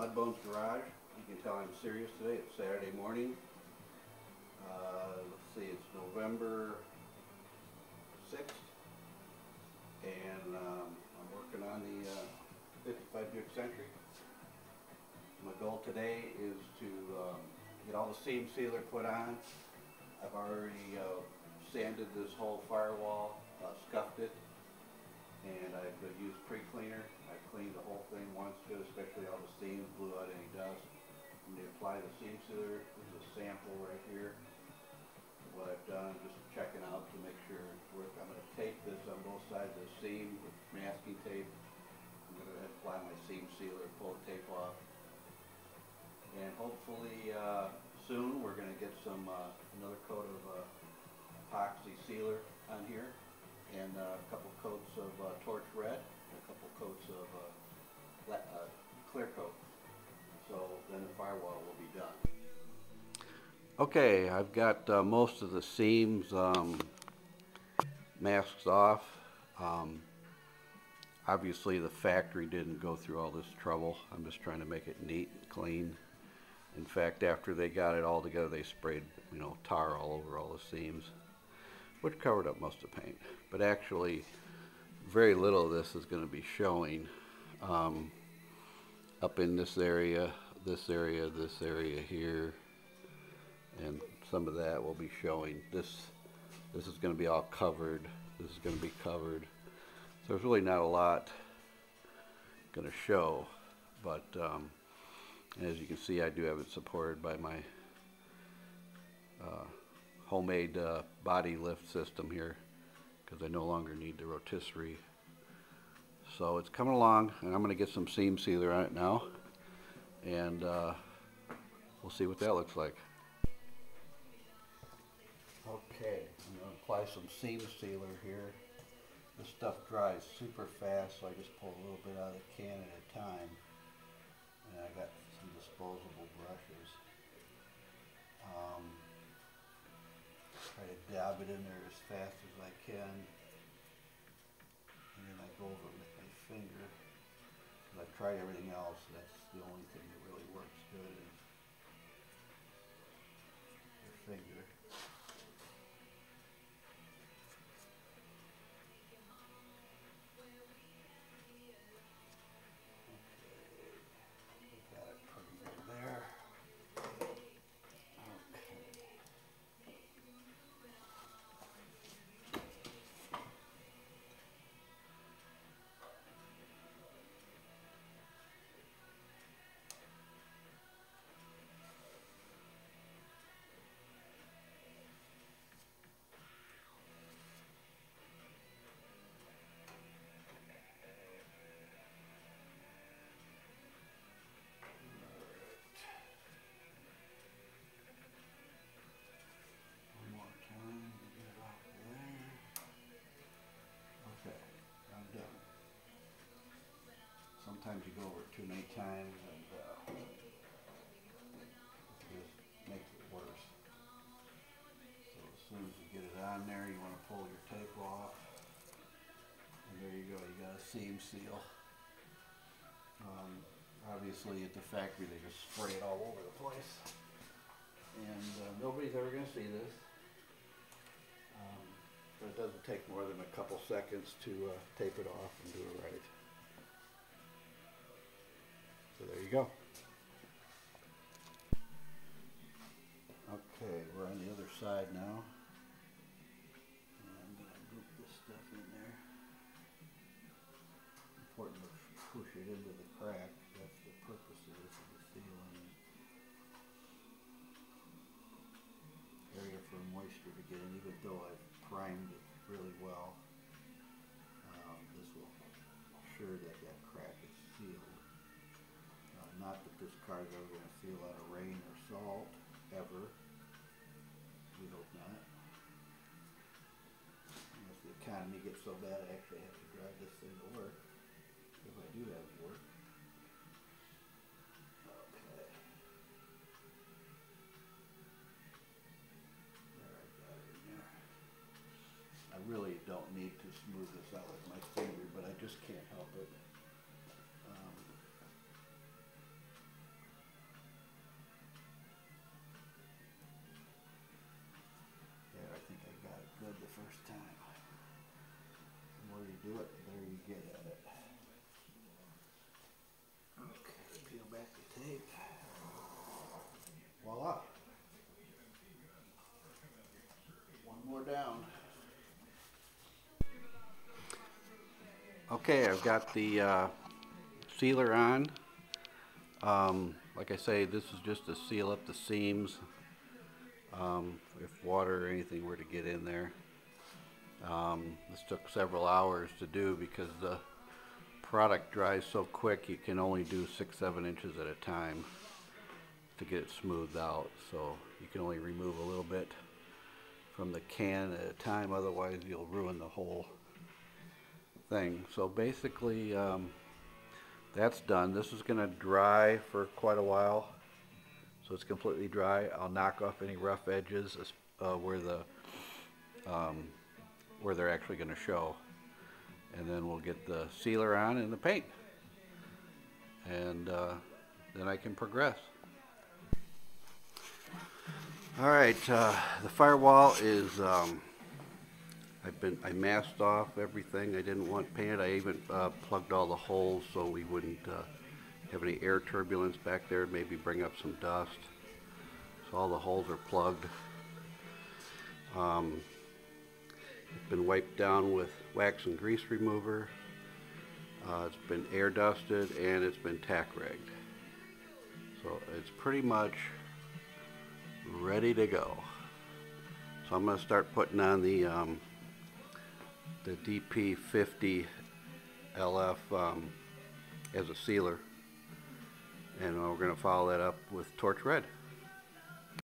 Mudbone's Garage. You can tell I'm serious today. It's Saturday morning. Let's see, it's November 6th, and I'm working on the 55 Buick Century. My goal today is to get all the seam sealer put on. I've already sanded this whole firewall, scuffed it, and I've used pre-cleaner. I cleaned the whole thing once good, especially all the seams, blew out any dust. I'm going to apply the seam sealer. This is a sample right here. What I've done, just checking out to make sure it's working. I'm going to tape this on both sides of the seam with masking tape. I'm going to apply my seam sealer, pull the tape off, and hopefully soon we're going to get some another coat of epoxy sealer on here, and a couple coats of torch red, and a couple coats of clear coat. So then the firewall will be done. Okay, I've got most of the seams masks off. Obviously the factory didn't go through all this trouble. I'm just trying to make it neat and clean. In fact, after they got it all together, they sprayed, tar all over all the seams, which covered up most of the paint. But actually, very little of this is going to be showing up in this area, this area, this area here, and some of that will be showing. This is going to be all covered. This is going to be covered. So there's really not a lot going to show, but as you can see, I do have it supported by my homemade body lift system here, because I no longer need the rotisserie. So it's coming along, and I'm going to get some seam sealer on it now, and we'll see what that looks like. Okay, I'm going to apply some seam sealer here. This stuff dries super fast, so I just pull a little bit out of the can at a time. And I got some disposable brushes. Try to dab it in there as fast as I can. And then I go over it with my finger. I've tried everything else, that's the only thing that really works good is your finger. Sometimes you go over it too many times and it just makes it worse. So as soon as you get it on there, you want to pull your tape off, and there you go, you got a seam seal. Obviously at the factory they just spray it all over the place, and nobody's ever going to see this, but it doesn't take more than a couple seconds to tape it off and do it right. So there you go. Okay, we're on the other side now. And I'm going to group this stuff in there. Important to push it into the crack. That's the purpose of this, is the sealing. Area for moisture to get in, even though I've primed it really well. This will ensure that that crack is sealed. Not that this car is ever going to feel out of rain or salt, ever. We hope not. Unless the economy gets so bad I actually have to drive this thing to work. If I do have to work. Okay. There, I got it in there. I really don't need to smooth this out with my finger, but I just can't help it. do it, the better you get at it. Okay, peel back the tape. Voila. One more down. Okay, I've got the sealer on. Like I say, this is just to seal up the seams if water or anything were to get in there. This took several hours to do because the product dries so quick you can only do 6-7 inches at a time to get it smoothed out. So you can only remove a little bit from the can at a time, otherwise you'll ruin the whole thing. So basically that's done. This is going to dry for quite a while, so it's completely dry. I'll knock off any rough edges where they're actually going to show, and then we'll get the sealer on and the paint, and then I can progress. Alright, the firewall is I masked off everything I didn't want painted. I even plugged all the holes so we wouldn't have any air turbulence back there, maybe bring up some dust. So all the holes are plugged. It's been wiped down with wax and grease remover. It's been air dusted and it's been tack rigged. So it's pretty much ready to go. So I'm going to start putting on the DP50 LF as a sealer, and we're going to follow that up with torch red.